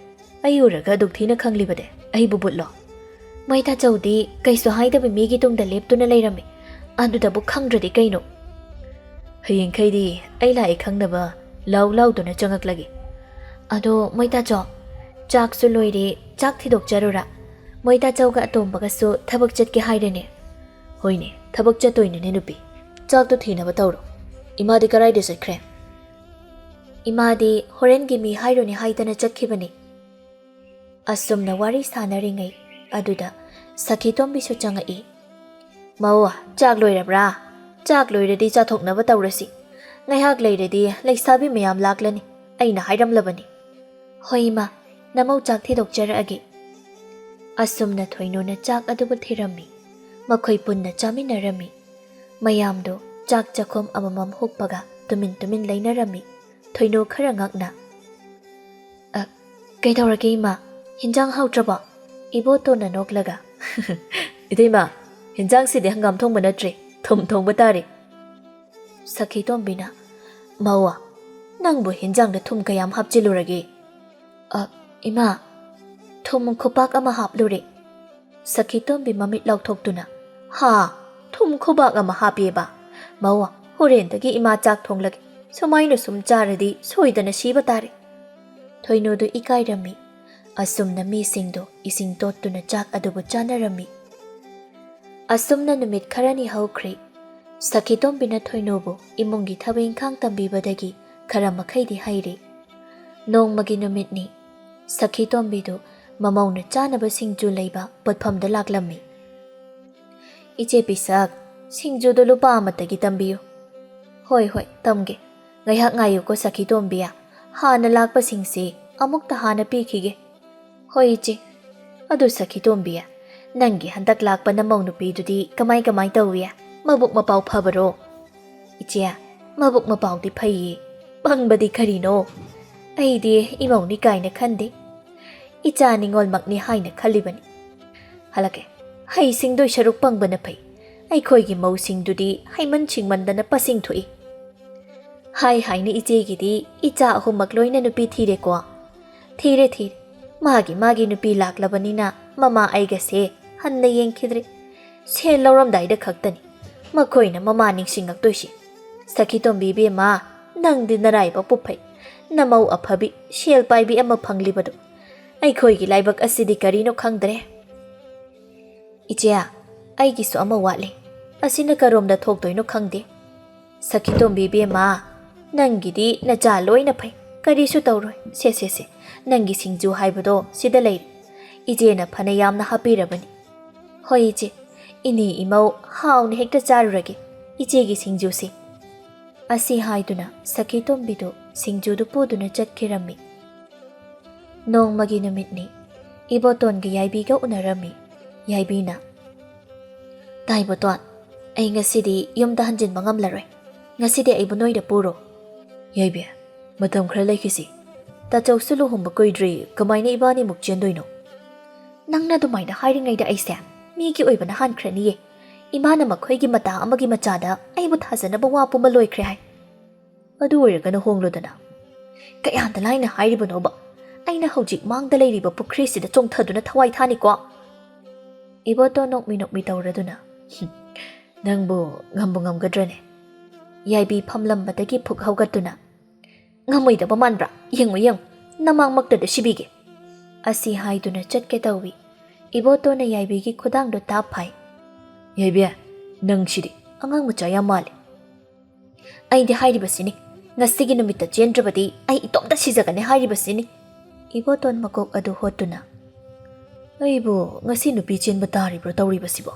ꯑꯩ ꯎꯔꯒ ꯑꯗꯨꯛ ꯊꯤꯅ ꯈꯪꯂꯤꯕꯗꯤ ꯑꯩꯕꯨ ꯕꯨꯠꯂꯣ? ꯃꯩ ꯇꯥꯆꯧꯗꯤ ꯀꯩꯁꯨ ꯍꯥꯏꯗꯕ ꯃꯤꯒꯤ ꯇꯨꯡꯗ ꯂꯦꯞꯇꯨꯅ ꯂꯩꯔꯝꯃꯤ꯫ ꯑꯗꯨꯗꯕꯨ ꯈꯪꯗ꯭ꯔꯗꯤ ꯀꯩꯅꯣ? ꯍꯌꯦꯡꯈꯩꯗꯤ ꯑꯩ ꯂꯥꯛꯑꯦ ꯈꯪꯅꯕ ꯂꯥꯎ ꯂꯥꯎꯗꯨꯅ ꯆꯪꯉꯛꯂꯒꯦ꯫ ꯑꯗꯣ ꯃꯩ ꯇꯥꯆꯧ, ꯆꯥꯛꯁꯨ ꯂꯣꯏꯔꯦ, ꯆꯥꯛ ꯊꯤꯗꯣꯛꯆꯔꯨꯔꯥ? ꯃꯩ ꯇꯥꯆꯧꯒ ꯑꯇꯣꯝꯕꯒꯁꯨ ꯊꯕꯛ ꯆꯠꯀꯦ ꯍꯥꯏꯔꯅꯦ꯫ ꯍꯣꯏꯅꯦ, ꯊꯕꯛ ꯆꯠꯇꯣꯏꯅꯤꯅꯦ ꯅꯨꯄꯤ꯫ ꯆꯥꯛꯇꯣ ꯊꯤꯅꯕ ꯇꯧꯔꯣ꯫ ꯏꯃꯥꯗꯤ ꯀꯔꯥꯏꯗ ꯆꯠꯈ꯭ꯔꯦ? ꯏꯃꯥꯗꯤ ꯍꯣꯔꯦꯟꯒꯤ ꯃꯤ ꯍꯥꯏꯔꯨꯅꯦ ꯍꯥꯏꯗꯅ ꯆꯠꯈꯤꯕꯅꯤ꯫ ꯑꯁꯨꯝꯅ ꯋꯥꯔꯤ ꯁꯥꯟꯅꯔꯤꯉꯩ ꯑꯗꯨꯗ ꯁꯈꯤꯇꯣꯝꯕꯤꯁꯨ ꯆꯪꯉꯛꯏ꯫ ꯃꯧ, ꯆꯥꯛ ꯂꯣꯏꯔꯕ꯭ꯔꯥ? ꯆꯥꯛ ꯂꯣꯏꯔꯗꯤ ꯆꯥꯊꯣꯛꯅꯕ ꯇꯧꯔꯁꯤ꯫ ꯉꯥꯏꯍꯥꯛ ꯂꯩꯔꯗꯤ ꯂꯩꯁꯥꯕꯤ ꯃꯌꯥꯝ ꯂꯥꯛꯂꯅꯤ, ꯑꯩꯅ ꯍꯥꯏꯔꯝꯂꯕꯅꯤ꯫ ꯍꯣꯏ ꯏꯃꯥ, ꯅꯃꯧ ꯆꯥꯛ ꯊꯤꯗꯣꯛꯆꯔꯛꯑꯒꯦ꯫ ꯑꯁꯨꯝꯅ ꯊꯣꯏꯅꯨꯅ ꯆꯥꯛ ꯑꯗꯨꯕꯨ ꯊꯤꯔꯝꯃꯤ꯫ ꯃꯈꯣꯏ ꯄꯨꯟꯅ ꯆꯥꯃꯤꯟꯅꯔꯝꯃꯤ꯫ ꯃꯌꯥꯝꯗꯨ ꯆꯥꯛ ꯆꯥꯛꯈꯨꯝ ꯑꯃꯃꯝ ꯍꯨꯛꯄꯒ ꯇꯨꯃꯤꯟ ꯇꯨꯃꯤꯟ ꯂꯩꯅꯔꯝꯃꯤ꯫ ꯊꯣꯏꯅꯨ ꯈꯔ ꯉꯛꯅ ꯀꯩꯗꯧꯔꯒꯦ ꯏꯃꯥ? ꯍꯤꯟꯖꯥꯡ ꯍꯥꯎꯇ꯭ꯔꯕꯣ? ꯏꯕꯣꯇꯣꯟꯅ ꯅꯣꯛꯂꯒ ꯏꯇꯩꯃ, ꯍꯤꯟꯖꯥꯡꯁꯤꯗꯤ ꯍꯪꯒꯥꯝ ꯊꯣꯡꯕ ꯅꯠꯇ꯭ꯔꯦ, ꯊꯨꯝ ꯊꯣꯡꯕ ꯇꯥꯔꯦ꯫ ꯁꯈꯤꯇꯣꯝꯕꯤꯅ ꯃꯧ, ꯅꯪꯕꯨ ꯍꯤꯟꯖꯥꯡꯗ ꯊꯨꯝ ꯀꯌꯥꯝ ꯍꯥꯞꯆꯤꯜꯂꯨꯔꯒꯦ? ꯏꯃꯥ, ꯊꯨꯝ ꯈꯨꯄꯥꯛ ꯑꯃ ꯍꯥꯞꯂꯨꯔꯦ꯫ ꯁꯈꯤꯇꯣꯝꯕꯤ ꯃꯃꯤꯠ ꯂꯥꯎꯊꯣꯛꯇꯨꯅ ꯊꯨꯝ ꯈꯨꯕꯥꯛ ꯑꯃ ꯍꯥꯞꯄꯦꯕ? ꯃꯧ, ꯍꯣꯔꯦꯟꯗꯒꯤ ꯏꯃꯥ ꯆꯥꯛ ꯊꯣꯡꯂꯒꯦ꯫ ꯁꯨꯃꯥꯏꯅ ꯁꯨꯝ ꯆꯥꯔꯗꯤ ꯁꯣꯏꯗꯅ ꯁꯤꯕ ꯇꯥꯔꯦ꯫ ꯊꯣꯏꯅꯨꯗꯨ ꯏꯀꯥꯏꯔꯝꯃꯤ꯫ ꯑꯁꯨꯝꯅ ꯃꯤꯁꯤꯡꯗꯨ ꯏꯁꯤꯡ ꯇꯣꯠꯇꯨꯅ ꯆꯥꯛ ꯑꯗꯨꯕꯨ ꯆꯥꯅꯔꯝꯃꯤ꯫ ꯑꯁꯨꯝꯅ ꯅꯨꯃꯤꯠ ꯈꯔꯅꯤ ꯍꯧꯈ꯭ꯔꯦ꯫ ꯁꯈꯤꯇꯣꯝꯕꯤꯅ ꯊꯣꯏꯅꯨꯕꯨ ꯏꯃꯨꯡꯒꯤ ꯊꯕꯛ ꯏꯪꯈꯥꯡ ꯇꯝꯕꯤꯕꯗꯒꯤ ꯈꯔ ꯃꯈꯩꯗꯤ ꯍꯩꯔꯦ꯫ ꯅꯣꯡꯃꯒꯤ ꯅꯨꯃꯤꯠꯅꯤ꯫ ꯁꯈꯤꯇꯣꯝꯕꯤꯗꯨ ꯃꯃꯧꯅ ꯆꯥꯅꯕ ꯁꯤꯡꯖꯨ ꯂꯩꯕ ꯄꯣꯠꯐꯝꯗ ꯂꯥꯛꯂꯝꯃꯤ꯫ ꯏꯆꯦ ꯄꯤꯁꯛ, ꯁꯤꯡꯖꯨꯗꯨ ꯂꯨꯄꯥ ꯑꯃꯠꯇꯒꯤ ꯇꯝꯕꯤꯌꯨ꯫ ꯍꯣꯏ ꯍꯣꯏ, ꯇꯝꯒꯦ꯫ ꯉꯥꯏꯍꯥꯛ ꯉꯥꯏꯌꯨꯀꯣ ꯁꯈꯤꯇꯣꯝꯕꯤ, ꯍꯥꯟꯅ ꯂꯥꯛꯄꯁꯤꯡꯁꯤ ꯑꯃꯨꯛꯇ ꯍꯥꯟꯅ ꯄꯤꯈꯤꯒꯦ꯫ ꯍꯣꯏ ꯏꯆꯦ꯫ ꯑꯗꯨ ꯁꯈꯤꯇꯣꯝꯕꯤ, ꯅꯪꯒꯤ ꯍꯟꯗꯛ ꯂꯥꯛꯄ ꯅꯃꯧ ꯅꯨꯄꯤꯗꯨꯗꯤ ꯀꯃꯥꯏ ꯇꯧꯏ? ꯃꯕꯨꯛ ꯃꯄꯥꯎ ꯐꯕꯔꯣ? ꯏꯆꯦ, ꯃꯕꯨꯛ ꯃꯄꯥꯎꯗꯤ ꯐꯩꯌꯦ, ꯄꯪꯕꯗꯤ ꯀꯔꯤꯅꯣ? ꯑꯩꯗꯤ ꯏꯃꯧꯅꯤ ꯀꯥꯏꯅ ꯈꯟꯗꯦ, ꯏꯆꯥ ꯅꯤꯉꯣꯜꯃꯛꯅꯤ ꯍꯥꯏꯅ ꯈꯜꯂꯤꯕꯅꯤ꯫ ꯍꯜꯂꯛꯀꯦ, ꯍꯩꯁꯤꯡꯗꯣꯏ ꯁꯔꯨꯛ ꯄꯪꯕꯅ ꯐꯩ꯫ ꯑꯩꯈꯣꯏꯒꯤ ꯃꯧꯁꯤꯡꯗꯨꯗꯤ ꯍꯩꯃꯟ ꯁꯤꯡꯃꯟꯗꯅ ꯄꯁꯤꯡ ꯊꯣꯛꯏ꯫ ꯍꯥꯏꯅ ꯏꯆꯦꯒꯤꯗꯤ ꯏꯆꯥ ꯑꯍꯨꯝꯃꯛ ꯂꯣꯏꯅ ꯅꯨꯄꯤ ꯊꯤꯔꯦꯀꯣ? ꯊꯤꯔꯦ꯫ ꯃꯥꯒꯤ ꯅꯨꯄꯤ ꯂꯥꯛꯂꯕꯅꯤꯅ ꯃꯃꯥ ꯑꯩꯒꯁꯦ ꯍꯟꯅ ꯌꯦꯡꯈꯤꯗ꯭ꯔꯦ꯫ ꯁꯦꯜ ꯂꯧꯔꯝꯗꯥꯏꯗ ꯈꯛꯇꯅꯤ ꯃꯈꯣꯏꯅ ꯃꯃꯥ ꯅꯤꯡꯁꯤꯡꯉꯛꯇꯣꯏꯁꯤ꯫ ꯁꯈꯤꯇꯣꯝꯕꯤ ꯕꯦꯝꯃ, ꯅꯪꯗꯤ ꯅꯔꯥꯏꯕꯛꯄꯨ ꯐꯩ, ꯅꯃꯧ ꯑꯐꯕꯤ, ꯁꯦꯜ ꯄꯥꯏꯕꯤ ꯑꯃ ꯐꯪꯂꯤꯕꯗꯨ꯫ ꯑꯩꯈꯣꯏꯒꯤ ꯂꯥꯏꯕꯛ ꯑꯁꯤꯗꯤ ꯀꯔꯤꯅꯣ ꯈꯪꯗ꯭ꯔꯦ꯫ ꯏꯆꯦ, ꯑꯩꯒꯤꯁꯨ ꯑꯃ ꯋꯥꯠꯂꯤ, ꯑꯁꯤꯅ ꯀꯔꯣꯝꯗ ꯊꯣꯛꯇꯣꯏꯅꯣ ꯈꯪꯗꯦ꯫ ꯁꯈꯤꯇꯣꯝꯕꯤ ꯕꯦꯝꯃ, ꯅꯪꯒꯤꯗꯤ ꯅꯆꯥ ꯂꯣꯏꯅ ꯐꯩ, ꯀꯔꯤꯁꯨ ꯇꯧꯔꯣꯏ꯫ ꯁꯦ, ꯅꯪꯒꯤ ꯁꯤꯡꯖꯨ ꯍꯥꯏꯕꯗꯣ ꯁꯤꯗ ꯂꯩꯔꯦ꯫ ꯏꯆꯦꯅ ꯐꯅ ꯌꯥꯝꯅ ꯍꯥꯞꯄꯤꯔꯕꯅꯤ꯫ ꯍꯣꯏ ꯏꯆꯦ, Ini imau hauna hekta charurage ichegi singjusi. Asi haiduna Sakhitombidu singjudu puduna chatkirami. Nongmagi numitni Ibotonga Yaibiga unarami. Yaibina Taiboton ai ngasidi yumda hanjin mangamlaroi. Ngasidi ai bunoida puro. Yaibi matam khara laikisi. Ta chawsulu humba koidri kamaina ibani muk chendoino. Nangna dumaina hairingaida aise migi oibana hankraniye. Imana makhoigi mata amagi machada aibu thajanaba wa puma loikre hai. Adu oiragana honglodana. Kayanda laina hairibanoba. Aina hojik mangda leiriba pukrisida chongthaduna thawai thani ko. Iboto nokmi tawraduna. Nangbu ngambu ngamgadrane. Yaibi phamlambadagi phuk haugatuna. Ngamoidaba manbra yeng namang maktada shibige. Asi haiduna chatke tawi. Iboto na Yaibigi khudang do tapai. Yaibi nang shiri angang macha ya mali. Ai di hairibasini ngasigi numita chendrabadi ai itomda sijagane hairibasini. Iboton makok adu hotuna. Aibu ngasi nupi chenba taribro tawribasibo.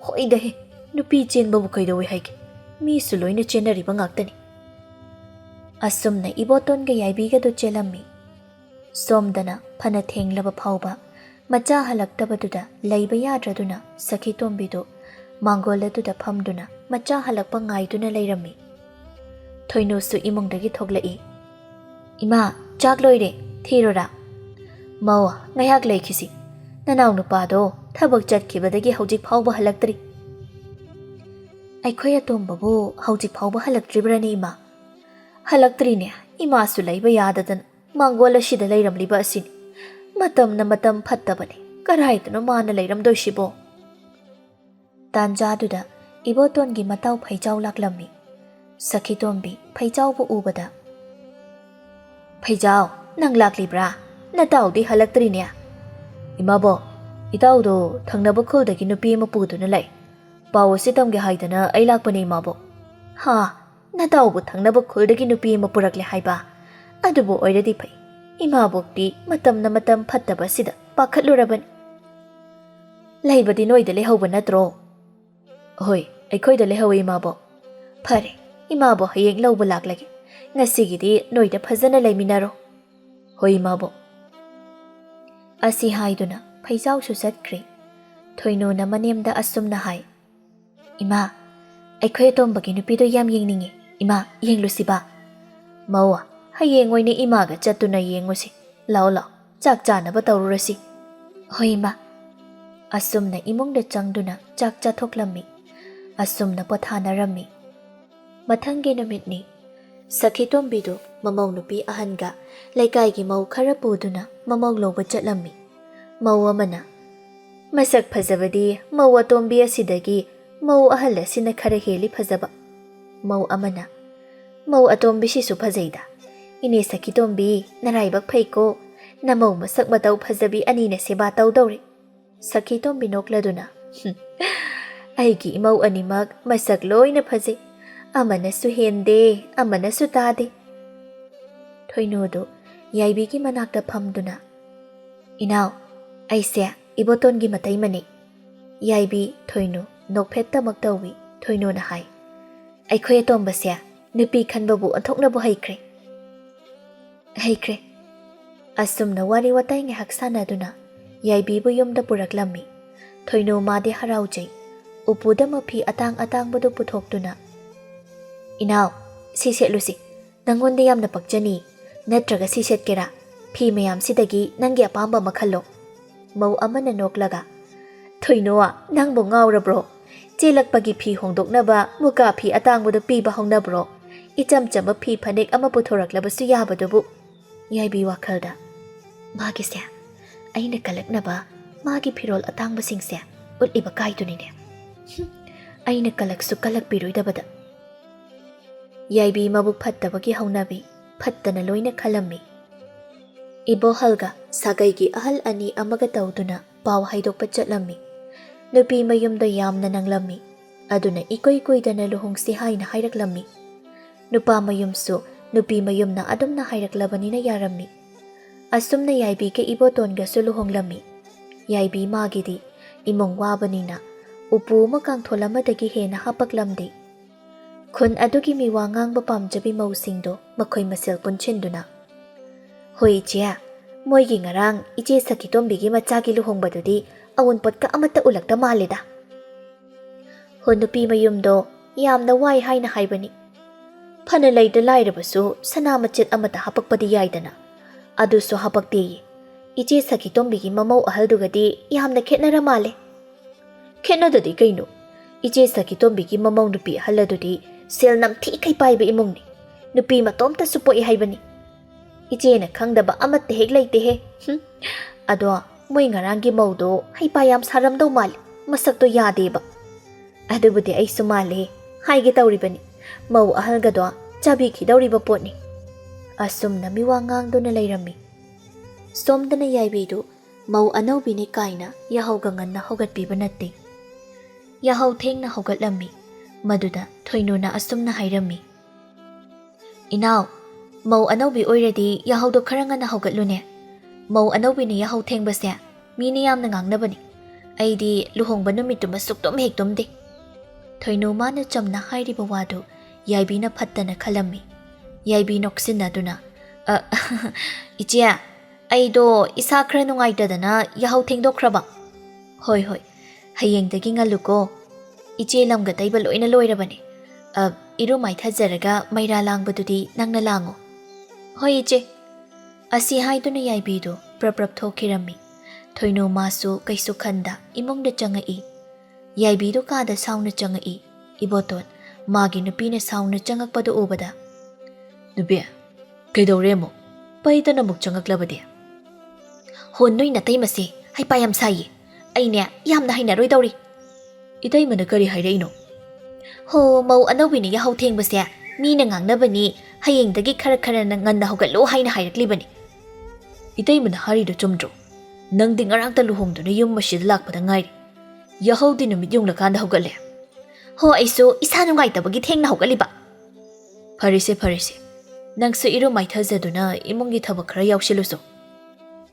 Hoida he nupi chenba bu kaidawi haike. Mi suloina chenariba ngaktani. Asumna Iboton ga Yaibiga do chelammi. Somdana phana thenglaba phauba macha halaktabaduda leiba yadraduna Sakhitombidu mangoladuna phamduna macha halakpa ngaiduna leirammi. Thoinosu imongdagi thoglai. Ima chak loire thirora. Mawa ngayak leikisi. Nanaw nupado thabak chatkibadagi hojik phauba halaktri. Aikhoya tombabu hojik phauba halaktribrani ima. Halaktrine ima su leiba yadadan mangola shida leiramliba asini. Matam phattabani. Karaitano mana leiramdoishibo. Tanjaduda Ibotongi matau phaijaw laklammi. Sakhitombi phaijawbu ubada. Phaijaw nang laklibra. Nataudi halaktrine. Imabo itaudo thangnaba khudagi nupi ama puduna lai. Paw sitamge haidana ai lakpani imabo. Ha nataubu thangnaba khudagi nupi ama purakle haiba. Adubo oiradi phai. Imabokti matam phattaba sida pakhatlurabani. Laibadi noida lehauba natro. Hoi aikhoida lehawi imabo. Phare imabo hayeng lauba laklage. Ngasigidi noida phajana laiminaro. Hoi imabo. Asi haiduna phaijaw su satkri. Thoino na manemda asumna hai. Ima aikhoy tombagi nupido yam yengninge. Ima yenglusiba. Mawa hayeng oine imaga chatuna yengusi. Lao chak chanaba tawrurasi. Hoi ima. Asumna imongda changduna chak chathoklammi. Asumna pathanarami. Mathangi namitni Sakhitombidu mamau nupi ahanga laikai mau khara puduna mamau loba chatlammi. Mau amana masak phajabadi mau atombi asidagi mau ahal asina khara heli phajaba. Mau amana mau atombi sisu phajaida. Ine Sakhitombi naraibak phaiko namau masak matau phajabi anina seba tawdawri. Sakhitombi nokladuna. Aigi imau animak masak loina phajai. Amana su hende amana su tade. Thoinodo Yaibigi manakta phamduna. Inaw aise Ibotongi matai mani. Yaibi thoino nokphetta maktawi thoino na hai. Aikhoy tombasya nupi khanbabu anthoknabu haikre. Haikre. Asumna wari watai nge haksana duna Yaibi bu yumda puraklammi. Thoino made haraujai. Upuda mapi atang badu puthokduna. Inaw si setlusi nangonde yamna pakjani natraga si setkera phi mayam sidagi nangi apamba makhallo. Mau amana noklaga. Thoinoa nangbo ngawrabro. Chelakpagi phi hongdoknaba muka phi atangbuda piba hongnabro. Icham chamba phi phanek ama puthoraklabasu yabadubu. Yaibi wakhalda. Magise aina kalaknaba magi phirol atangbasingse uliba kaidunine. Aina kalaksu kalakpiroidabada. Yaibi mabuk phattabagi haunabi phattana loina khalammi. Ibo halga sagaigi ahal ani amaga tawduna paw haidokpa chatlammi. Nupi mayumda yamna nanglammi. Aduna ikoy-koydana luhongsi haina hairaklammi. Nupa mayumsu nupi mayumna adumna hairaklabanina yarammi. Asumna Yaibi ke Ibotonga su luhonglammi. Yaibi magidi imong wabanina upu ama kangthol amadagi hena hapaklamde. Khun adugi miwa ngang pamjabi mausingdo makhoi masel punchenduna. Hoi ichea, moigi ngarang iche Sakitombigi machagi luhongbadudi awunpot ka amata ulakta malida. Hun nupi mayumdo yamna wai haina haibani. Phana leida lairabasu sana machet amata hapakpadi yaidana. Aduso hapakti. Iche Sakitombigi mamau ahaldugadi yamna khetnara male. Khetnadadi kaino. Iche Sakitombigi mamau nupi ahaladudi sel namthi kai paiba imungni. Nupi matomta supoi haibani. Iche na khangdaba amatte hek leite he. Ado moi ngarangi maudo haipayam saramdo mal masakto yadeba. Adubudi ai sumale haige tawribani. Mau ahalgado chabi khidawriba potni. Asumna miwangang do na lairami. Somdana yaibidu mau anawbini kaina yahawgangan na hogatpiba natte. Yahaw theng na hogatlami. Maduda thoino na asumna hairami. Inaw, mau anawbi oiradi yahawdo kharanga na hogatlune. Mau anawbini yahaw theng base mini yamna ngangnabani. Aidi luhongba numittu masuktom hektomde. Thoino mana chamna hairiba wadu yaibina phattana khalami. Yaibi noksinna duna. Ichia, aido isa khra nungaitadana yahaw thengdokraba. Hoi hoi, hayengdagi ngaluko. Iche lamga taiba loina loirabani. Iru maithajaraga maira langbadudi nangna lango. Hoi iche. Asi haiduna yaibido praprap thokirami. Thoino masu kaisu khanda imongda changai. Yaibido kada sauna changai. Iboton magi nupina sauna changakpado ubada. Nubi, kaidawremo? Paitana muk changaklabadi. Honnoi natai masi haipayam sayi. Aine yamna hainaroi dawri. Itai mana kari hairaino. Ho mau anawbini yahaw thengbase mina ngangnabani hayengdagi khara nganna hogatlo haina hairaklibani. Itai mana harido chumdro. Nangdi ngarangta luhongduna yum masida lakpada ngairi. Yahawdi numit yunglakanda hogatle. Ho aisu isa nungaitabagi thengna hogatliba. Farese. Nangsu iru maithajaduna imungi thabak khara yawsiluso.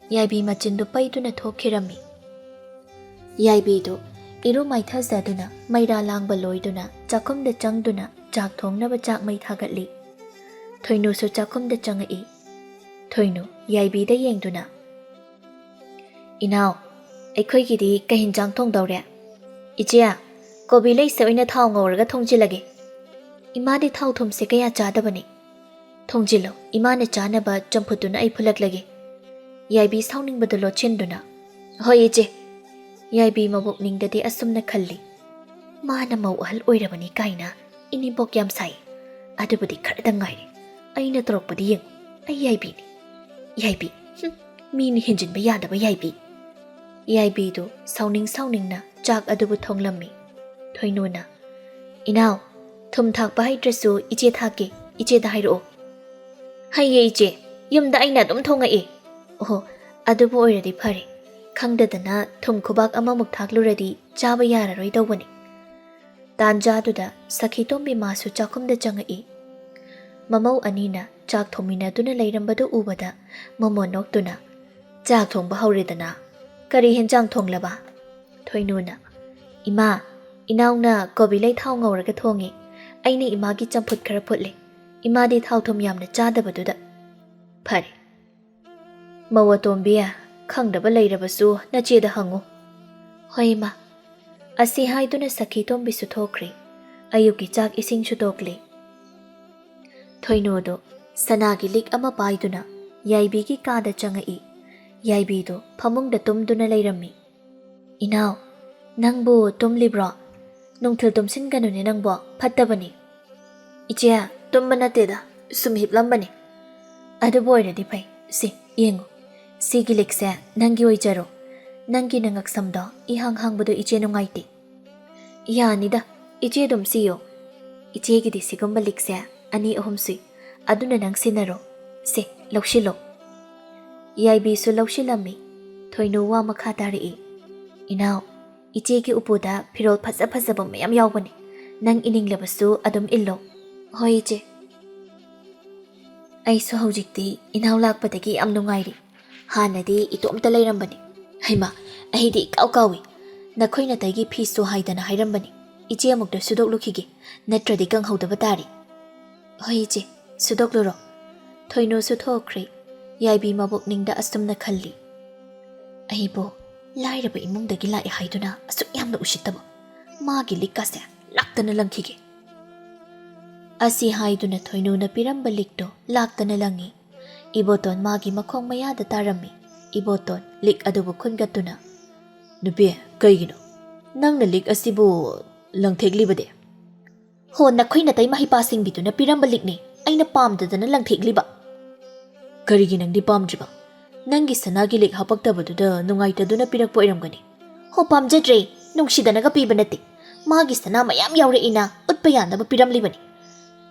Yaibi machindu paiduna thokhirami. Yaibidu iru maithajaduna maira langba loiduna chakumda changduna chak thongnaba chak mai thagatli. Thoino su chakumda changai. Thoino yaibida yengduna. Inaw, aikhoigidi kahinjang thongdawre. Ichia, kobi leise oina thaw ngawraga thongjilage. Imadi thaw thumse kaya chadabani. Thongjilo imana chanaba champutuna ai phulaklage. Yaibi sauningbadu lochenduna. Hoi iche. Yaibi mabuk ningdadi asumna khalli. Mana mau ahal oirabani kaina inibok yam sai. Adubudi khardang ngairi. Aina torokpadi yeng. Ai yaibi ni. Yaibi. Mini hinjinba yadaba yaibi. Yaibi do sauningna chak adubu thonglammi. Thoinona. Inaw, thum thakpa haidrasu iche thake. Iche da hairo. Haye iche. Yumda aina dum thongai. Oh, adubu oiradi phare. Khangdadana thum khubak amamuk thakluradi chaba yararoi dawani. Tanjaduda Sakhitombi masu chakumda changai. Mamau anina chak thomina duna lairambadu ubada mamo noktuna. Chak thongba hauridana. Kari henjang thonglaba. Thoinona. Ima, inawna kobi lay thaw ngawraga thongi. Aini imagi champut khara phutle. Imadi thaw thom yamna chadabaduda. Phare. Mawa tombiya khangdaba lairabasu nacheda hangu. Hoi ma. Asi haiduna Sakhitombi su thokri. Ayuki chak ising su tokli. Thoinodo sanagi lik ama paiduna yaibigi kada changai. Yaibido phamungda tumduna lairami. Inaw, nangbu tumlibro. Nungthil tumsinganune nangbo phattabani. Ichea tumba nateda sumhiplambani. Adubo oiradi phai. Si yengo. Sigi likse nangi oijaro. Nangi nangaksamdo ihang hangbudu iche nungaiti. Yanida iche dum siyo. Iche gidi sigumba likse ani ahumsui. Aduna nang sinaro. Si lawshilo. Yaibi su lawshilami. Thoino wa makha tari. Inaw, iche ki upuda pirol phajaba mayam yawbani. Nang ininglabasu adum illo. Hoi iche. Aisu haujikti inaw lakpadagi am nungairi. Hanadi itomta lairambani. Haima, ahidi ikaw-kawi. Nakhoi Taigi Piso Haidana Hirambani, Ichiamuk the Sudok Lukigi, Netra the Gang Hoda Batari. Hoichi, Sudok Luro, Toino Sutokri, Yaibi Mabuk Ninda Astum Nakali. Aibo, Lyra by Mung the Gila Haiduna, Suyam no Ushitabo, Magi Likasa, Laktana Lankigi. Asi Haiduna Toino na Pirambalikto, Laktana Langi, Iboton Magi Makong Maya the Tarami, Iboton, Lik Adobo Kungatuna. Nubi, Kaigino, Nang the Lik Asibo, Lang Take Libade. Ho Nakhoi Tay Mahipasing Bituna Pirambalikni, Aina Palm the Lang Take Liba. Kariginang di Palm Jiba. Nangi Sanagi Lake Hapakta to the Nungaita Duna Pirapo Iramgani. Ho Palm Jedre, Nung Shidanaga Pibaneti. Magi Sanama Yam Yaure Ina, Utpayana Piram Libani.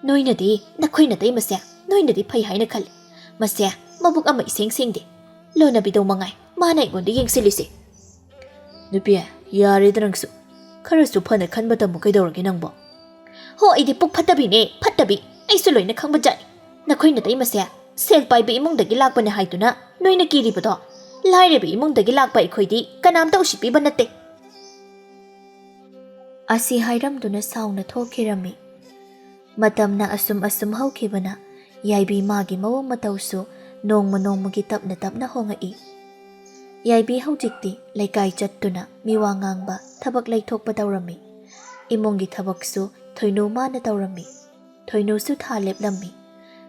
Noina de, Nakhoi Tay Masia, Noina de Pai Haina Kali. Masia, Mabuk Ama Sing de. Lona Bido Mangai, Mana Gondi Yang Silisi. Nupia, Yari Drangsu. Karasu Pana Kanbata Mukidorginambo. Ho, I did book Patabine, Patabi, I soloin a Kambajani. Nakhoi Tay Masia. Sel by be among the Gilak when Haituna, no in a kiribato. Lie be among the Gilak by Quidi, Kanamto she be banate. Asi Hiram do not sound at all kirami. Madam na asum how kibana, Yaibi Magi Mo Matauso, Nong Monomagitap Natap na Honga e. Yaibi how dikti, like I jatuna, Miwangangba, Tabak like Tokpataurami. Imongi Tabaksu, Toino Manataurami. Toino Sut Halep Lambi.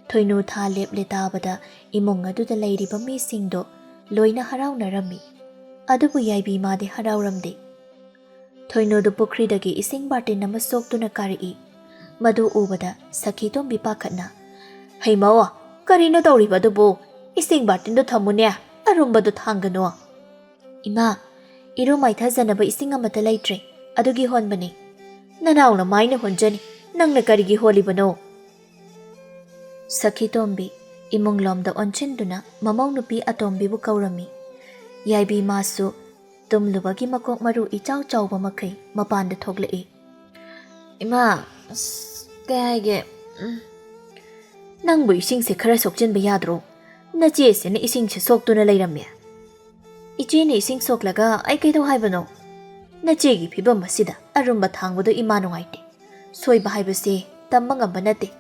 Toino Talep Letabada, Imonga do the lady Bami Singdo, Loina Haraunarami. Adubu Yaibi Madi Harauramde. Toino the Pokridagi is sing Bartin Namasok to Nakari. Madu Ubada, Sakiton Bipakatna. Hey Mawa, Karina Doriba the Bo, is sing Bartin the Tamunia, Arumba the Tanganoa. Ima, Iru might has another sing a matalaitre, Adugi Honbani. Nanauna mine Honjani, Nang Nakarigi Holibano. Sakitombi, Imong Lom the Onchinduna, Mamong Nupi Atombi Bukaurami. Yaibi Masu, Tum Lubagi Makok Maru Ichao Chauba Makai, Mapan the Togle. Ima, Skage Nang Bui sing Sekara Sokjin Bayadro, Najes and Ising Sok to the Ladamia. Ijini sing Sok Laga, I get to Hibano. Najegi Piba Masida, Arumba Tang with the Imanoite. Soy Bahibase, Tamanga Banate.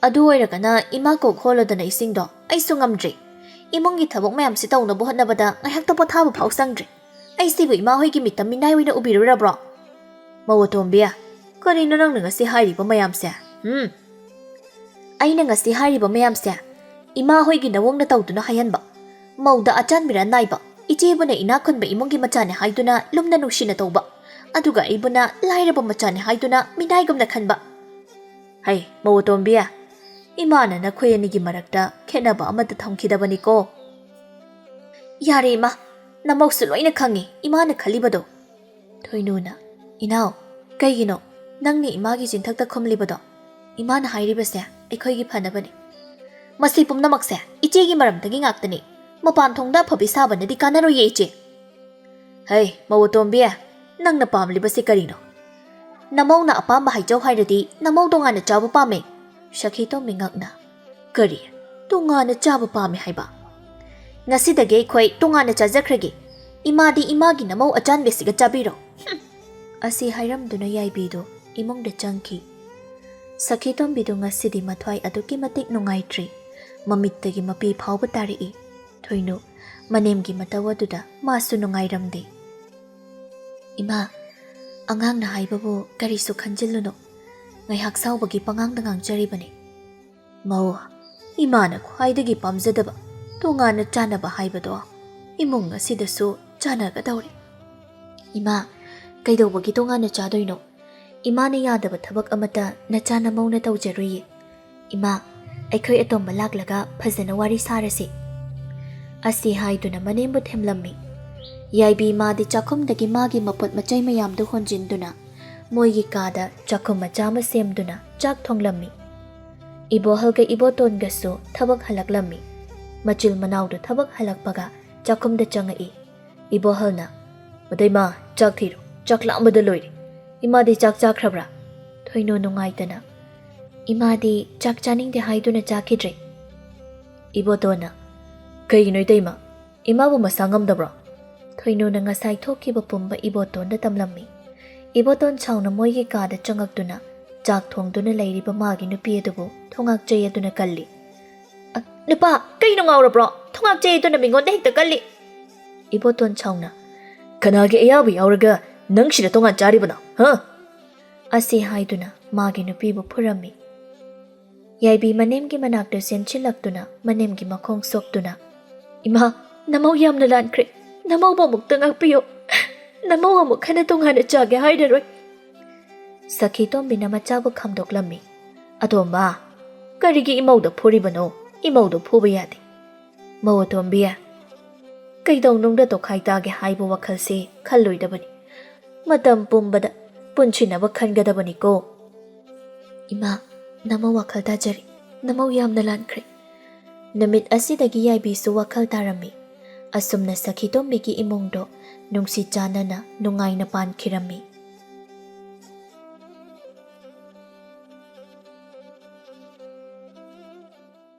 Adu oiragana imako kholodana isingdo ai sungamdre imongi thabok mayam sitawna bohatnabada ngahak to pothaba phausangdre ai sibu ima hoigi mitam minai wina ubirura bro mawotombia karino nang ngasi hairiba mayam se aina ngasi hairiba mayam se ima hoigi nawongna tawduna hayanba mauda achan mira naiba ichebuna ina khunba imongi machane haiduna lumna nushina tawba aduga ibuna lairaba machane haiduna minai gumna khanba hai mawotombia Imana na Koyanigi Marakta, Khetnaba Amata Thomkidabaniko. Yari ma, Namosuloina Kangi, Imana Kalibado. Toinuna, Inao, Kaigino, Nangni Imagi Jintakta Komlibado. Imana Hairibase, Ekoigi Panabani. Masipum Namakse, Ichigi Maram taking actani. Mapan Tonda Pobisabana di Canaro Yeche. Hey, Mawotombia, Nang na Pam Libasicarino. Namona Apamba Hijo Hiradi, Namodonga Jabu Pame. Shakito Mingakna. Kari, Tungana Jabu Pame Haiba. Nasida gay quite Tungana Chazakregi. Imadi Imagi Namo a Jan Besiga Jabiro. Asi Hiram Dunayai Bido, Imong the Junkie. Sakiton Bidunga Sidi Matwai Adukimatik Nungai tree. Mamitagi Mapi Paubatari. Toino, Manemgi Matawaduda, Masu Nungai Ramde. Ima, Angang na Haibabu, Karisu Kanjiluno. Ngay haksaw bagi pangang dangang jaribani. Mawa, imana khwaidagi pamjadaba, tongana chanaba haibado. Imong asidasu chanaga dawri. Ima, kaidawbagi tongana chadoino. Imana yadaba thabak amata na chana mauna tawjaruye. Ima, aikhoy atomba laklaga phajana wari sarasi. Asi haiduna manembu themlammi. Yaibi madi chakumdagi magi mapot machay mayamdu honjinduna. Moigi kada chakum machama semduna chak thonglammi. Ibo halga ibo tongasu thabak halaklammi. Machil manawdu thabak halakpaga chakum da changai. Ibo halna. Madaima chak thiru chak lambada loiri. Imadi chak khrabra. Thoino nungaitana. Imadi chak chaning de haiduna chakidre. Ibo tona. Kaigino daima. Imabu masangam dabra. Thoinuna ngasai thokkiba pumba ibotonda tamlammi. Iboton chawna moigi kaada changaktuna chak thongduna leiriba magi nupi adubu thongak chei aduna kalli. Nupa kaino ngawrabro thongak chei aduna mingonda hekta kalli. Iboton chawna kanage ayabu yauraga nangshida tongan charibana ha asi haiduna magi nupibu phurammi. Yaibi manemgi manakta senchilaktuna manemgi makhong soktuna ima namau yamna lankre namau ba mukta ngakpiyo namau amuk khana tongana chage haidaroi. Sakhi tombina machabu khamdoklammi. Atomba karigi imauda phuribano imauda phuba yade. Mau tombiya kaidonungda to khaitage haibu wakhalse khalloidabani. Matam pumbada punchina wakhangadabani ko. Ima namau wakhal tajari namau yamna lankre. Namit asidagi yaibisu wakhal tarami. Asumna sakhi tombigi imongdo nungsi chanana nungaina pankhirammi.